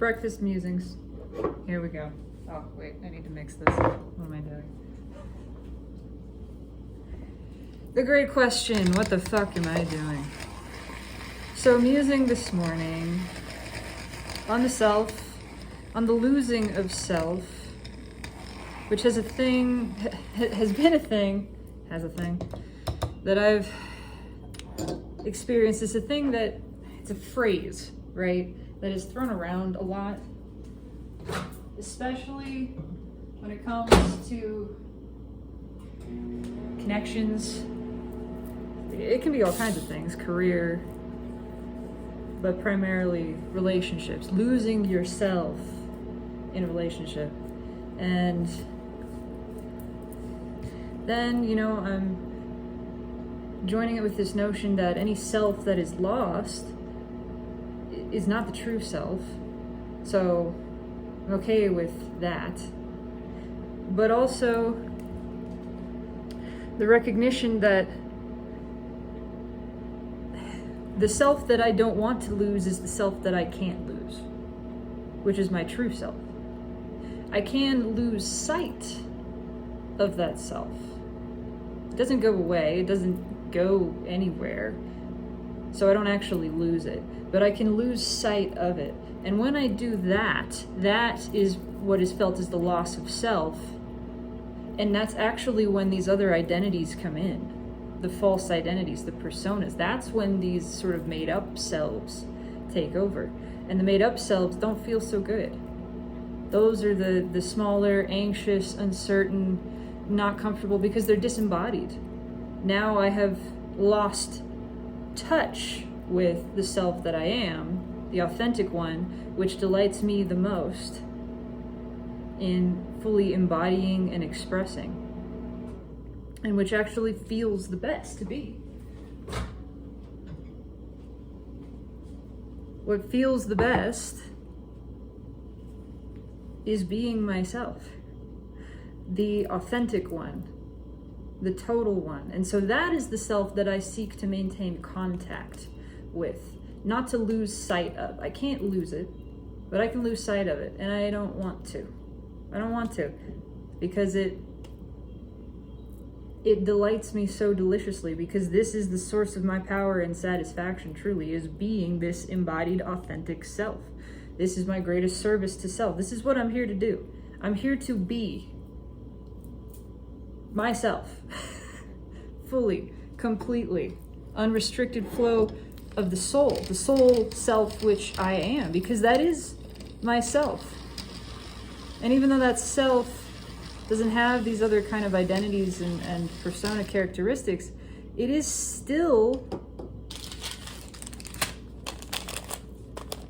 breakfast musings. Here we go. Oh, wait, I need to mix this. What am I doing? The great question, what the fuck am I doing? So musing this morning on the self, on the losing of self, which has a thing that I've experienced. It's a thing that, it's a phrase, right? That is thrown around a lot, especially when it comes to connections. It can be all kinds of things, career, but primarily relationships, losing yourself in a relationship. And then, I'm joining it with this notion that any self that is lost is not the true self. So I'm okay with that. But also the recognition that the self that I don't want to lose is the self that I can't lose, which is my true self. I can lose sight of that self. It doesn't go away, it doesn't go anywhere, so I don't actually lose it, but I can lose sight of it. And when I do that, that is what is felt as the loss of self, and that's actually when these other identities come in. The false identities, the personas. That's when these sort of made up selves take over. And the made up selves don't feel so good. Those are the smaller, anxious, uncertain, not comfortable, because they're disembodied. Now I have lost touch with the self that I am, the authentic one, which delights me the most in fully embodying and expressing, and which actually feels the best to be. What feels the best is being myself, the authentic one, the total one. And so that is the self that I seek to maintain contact with, not to lose sight of. I can't lose it, but I can lose sight of it, and I don't want to. I don't want to, because it delights me so deliciously, because this is the source of my power and satisfaction, truly, is being this embodied, authentic self. This is my greatest service to self. This is what I'm here to do. I'm here to be myself, fully, completely, unrestricted flow of the soul self which I am, because that is myself. And even though that self doesn't have these other kind of identities and persona characteristics, it is still,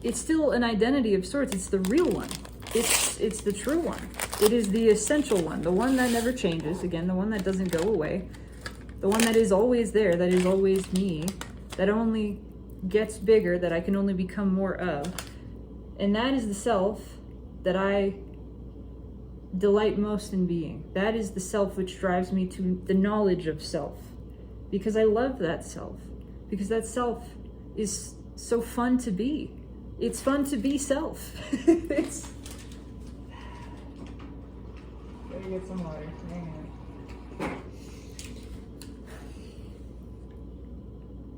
it's still an identity of sorts. It's the real one. It's the true one. It is the essential one, the one that never changes, again, the one that doesn't go away, the one that is always there, that is always me, that only gets bigger, that I can only become more of. And that is the self that I delight most in being. That is the self which drives me to the knowledge of self, because I love that self, because that self is so fun to be. It's fun to be self. It's, gotta get some water. Hang on.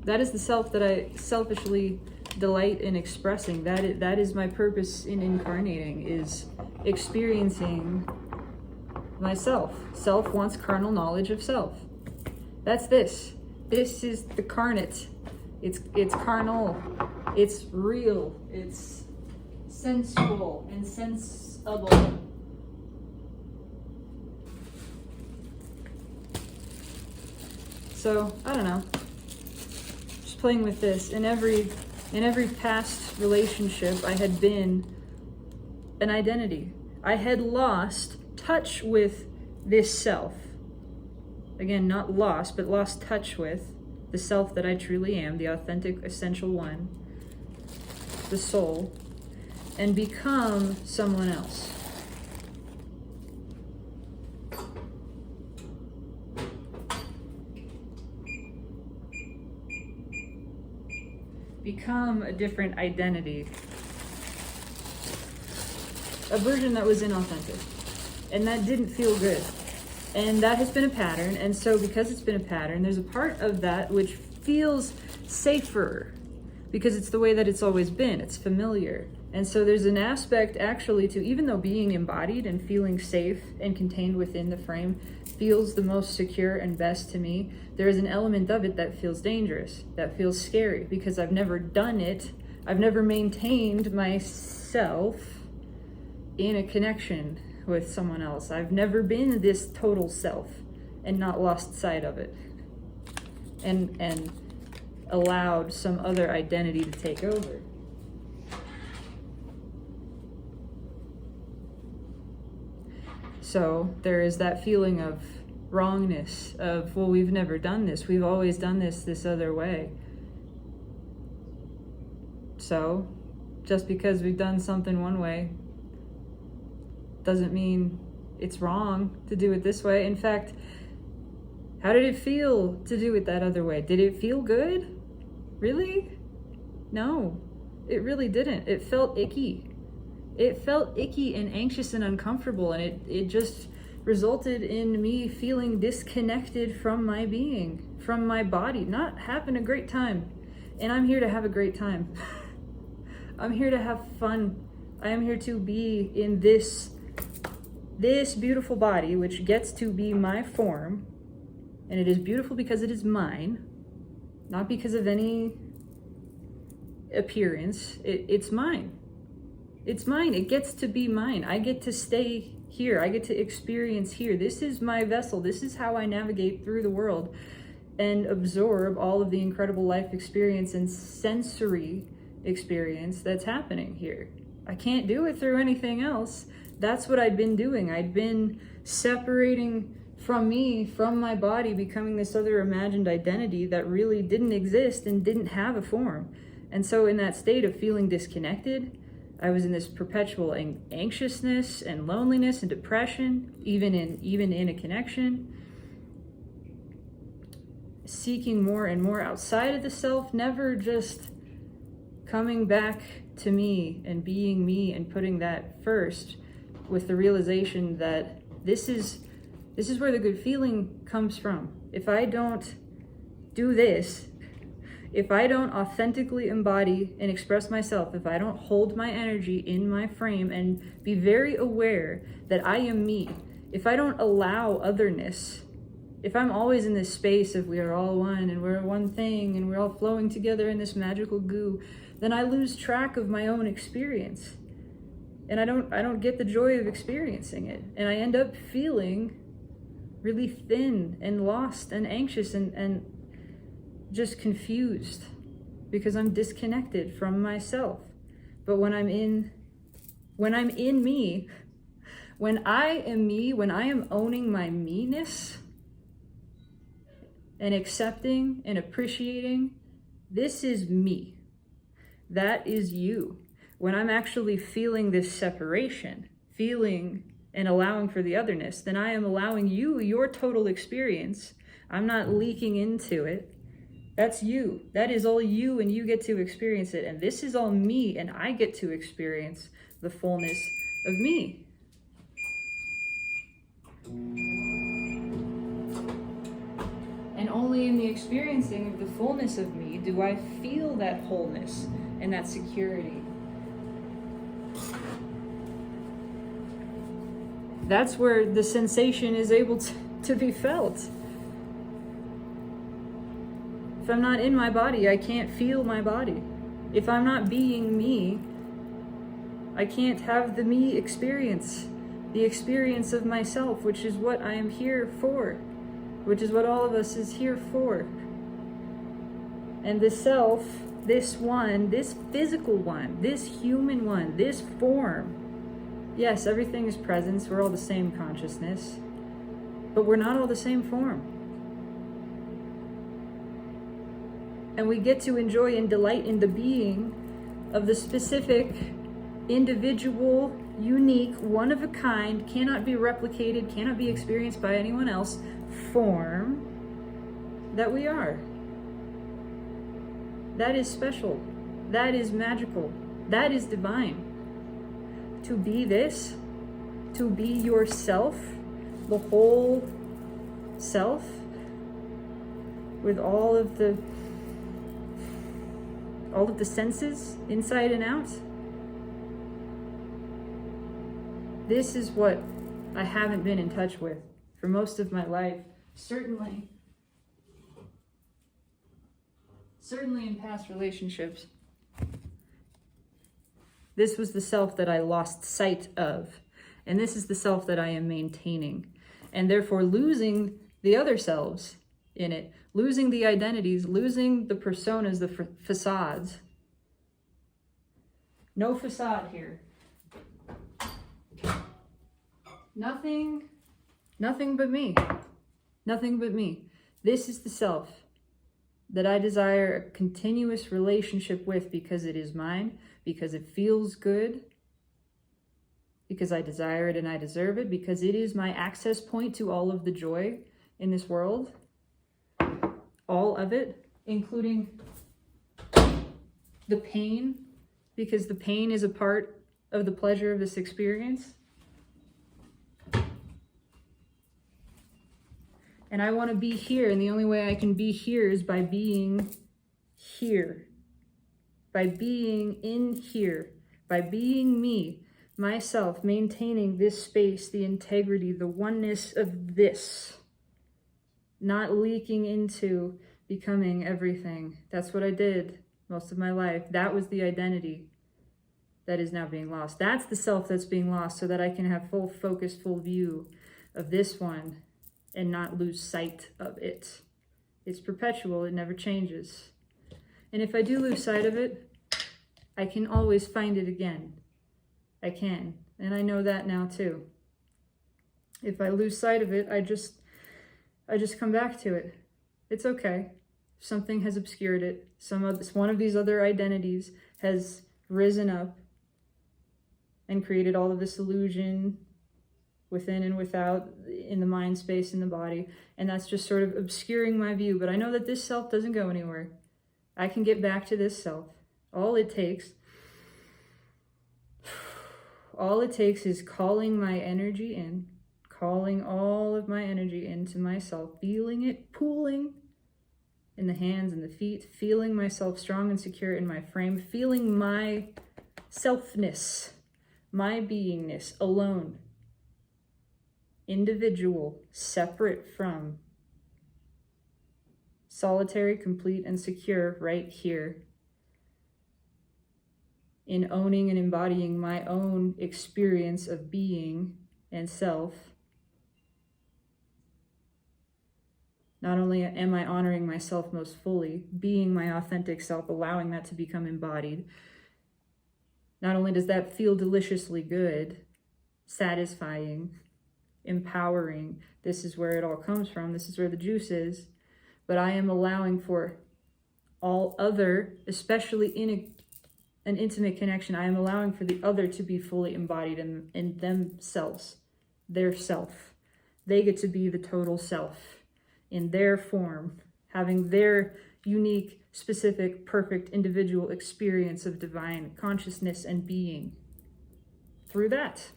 That is the self that I selfishly delight in expressing. That is my purpose in incarnating, is experiencing myself. Self wants carnal knowledge of self. That's this. This is the carnate. It's carnal. It's real. It's sensual and sensible. So, I don't know. Just playing with this. In every past relationship, I had been an identity. I had lost touch with this self. Again, not lost, but lost touch with the self that I truly am, the authentic, essential one, the soul, and become someone else. Become a different identity. a version that was inauthentic. And that didn't feel good. And that has been a pattern. And so because it's been a pattern, there's a part of that which feels safer because it's the way that it's always been. It's familiar. And so there's an aspect actually to, even though being embodied and feeling safe and contained within the frame feels the most secure and best to me, there is an element of it that feels dangerous, that feels scary, because I've never done it. I've never maintained myself in a connection with someone else. I've never been this total self and not lost sight of it and allowed some other identity to take over. So there is that feeling of wrongness, of, well, we've never done this. We've always done this other way. So just because we've done something one way doesn't mean it's wrong to do it this way. In fact, how did it feel to do it that other way? Did it feel good? Really? No, it really didn't. It felt icky. It felt icky and anxious and uncomfortable, and it just resulted in me feeling disconnected from my being, from my body, not having a great time. And I'm here to have a great time. I'm here to have fun. I am here to be in this beautiful body, which gets to be my form. And it is beautiful because it is mine, not because of any appearance. It's mine. It's mine. It gets to be mine. I get to stay here. I get to experience here. This is my vessel. This is how I navigate through the world and absorb all of the incredible life experience and sensory experience that's happening here. I can't do it through anything else. That's what I'd been doing. I'd been separating from me, from my body, becoming this other imagined identity that really didn't exist and didn't have a form. And so in that state of feeling disconnected, I was in this perpetual anxiousness and loneliness and depression, even in a connection, seeking more and more outside of the self, never just coming back to me and being me and putting that first, with the realization that this is where the good feeling comes from. If I don't do this, if I don't authentically embody and express myself, if I don't hold my energy in my frame and be very aware that I am me, if I don't allow otherness, if I'm always in this space of we are all one and we're one thing and we're all flowing together in this magical goo, then I lose track of my own experience. And I don't get the joy of experiencing it. And I end up feeling really thin and lost and anxious and just confused because I'm disconnected from myself. But when I'm in me, when I am me, when I am owning my me-ness and accepting and appreciating, this is me. That is you. When I'm actually feeling this separation, feeling and allowing for the otherness, then I am allowing you, your total experience. I'm not leaking into it. That's you. That is all you, and you get to experience it. And this is all me, and I get to experience the fullness of me. And only in the experiencing of the fullness of me do I feel that wholeness and that security. That's where the sensation is able to be felt. If I'm not in my body, I can't feel my body. If I'm not being me, I can't have the me experience, the experience of myself, which is what I am here for, which is what all of us is here for. And the self, this one, this physical one, this human one, this form, yes, everything is presence. We're all the same consciousness, but we're not all the same form. And we get to enjoy and delight in the being of the specific, individual, unique, one-of-a-kind, cannot be replicated, cannot be experienced by anyone else form that we are. That is special. That is magical. That is divine. to be this, to be yourself, the whole self, with all of the senses inside and out. This is what I haven't been in touch with for most of my life. Certainly in past relationships. This was the self that I lost sight of. And this is the self that I am maintaining. And therefore losing the other selves in it, losing the identities, losing the personas, the facades. No facade here. Nothing but me. Nothing but me. This is the self that I desire a continuous relationship with because it is mine, because it feels good, because I desire it and I deserve it, because it is my access point to all of the joy in this world. All of it, including the pain, because the pain is a part of the pleasure of this experience. And I want to be here, and the only way I can be here is by being here. By being in here. By being me, myself, maintaining this space, the integrity, the oneness of this. Not leaking into becoming everything. That's what I did most of my life. That was the identity that is now being lost. That's the self that's being lost, so that I can have full focus, full view of this one and not lose sight of it. It's perpetual, it never changes. And if I do lose sight of it, I can always find it again. I can, and I know that now too. If I lose sight of it, I just come back to it. It's okay. Something has obscured it. One of these other identities has risen up and created all of this illusion within and without, in the mind space, in the body. And that's just sort of obscuring my view. But I know that this self doesn't go anywhere. I can get back to this self. All it takes is calling my energy in, calling all of my energy into myself, feeling it pooling in the hands and the feet, feeling myself strong and secure in my frame, feeling my selfness, my beingness alone, individual, separate from, solitary, complete, and secure right here, in owning and embodying my own experience of being and self. Not only am I honoring myself most fully, being my authentic self, allowing that to become embodied, not only does that feel deliciously good, satisfying, empowering, this is where it all comes from, this is where the juice is, but I am allowing for all other, especially in an intimate connection, I am allowing for the other to be fully embodied in themselves, their self. They get to be the total self in their form, having their unique, specific, perfect, individual experience of divine consciousness and being. Through that,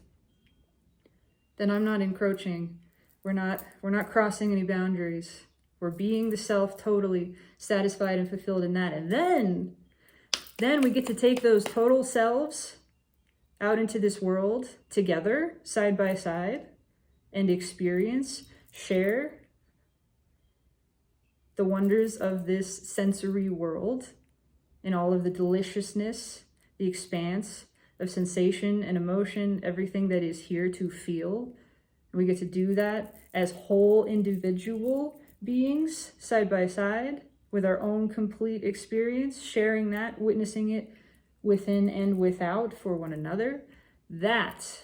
then I'm not encroaching. We're not crossing any boundaries. We're being the self, totally satisfied and fulfilled in that. And then we get to take those total selves out into this world together, side by side, and experience, share the wonders of this sensory world and all of the deliciousness, the expanse of sensation and emotion, everything that is here to feel. And we get to do that as whole individual beings, side by side, with our own complete experience, sharing that, witnessing it within and without for one another. That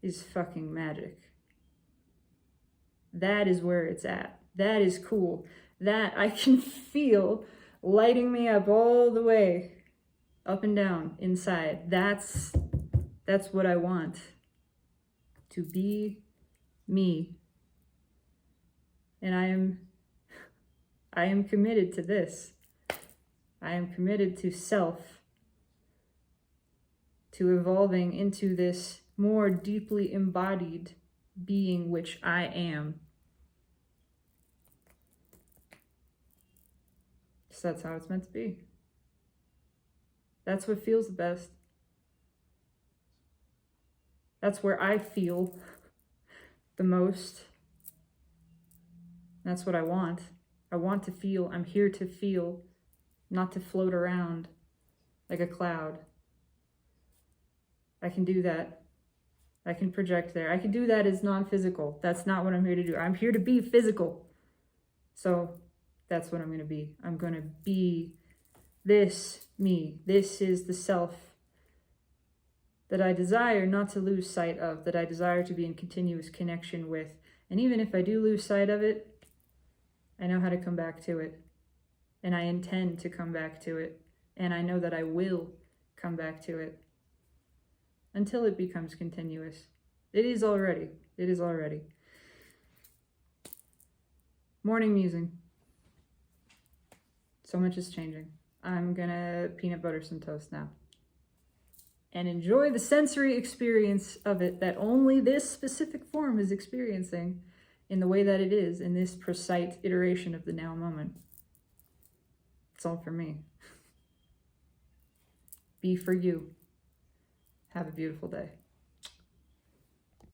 is fucking magic. That is where it's at. That is cool. That I can feel lighting me up all the way, up and down, inside. That's what I want. To be me. And I am committed to this. I am committed to self to evolving into this more deeply embodied being which I am. So that's how it's meant to be. That's what feels the best. That's where I feel the most. That's what I want. I want to feel. I'm here to feel, not to float around like a cloud. I can do that. I can project there. I can do that as non-physical. That's not what I'm here to do. I'm here to be physical. So that's what I'm going to be. I'm going to be this me. This is the self that I desire not to lose sight of, that I desire to be in continuous connection with. And even if I do lose sight of it, I know how to come back to it. And I intend to come back to it. And I know that I will come back to it until it becomes continuous. It is already. It is already. Morning musing. So much is changing. I'm gonna peanut butter some toast now and enjoy the sensory experience of it that only this specific form is experiencing in the way that it is in this precise iteration of the now moment. It's all for me. Be for you. Have a beautiful day.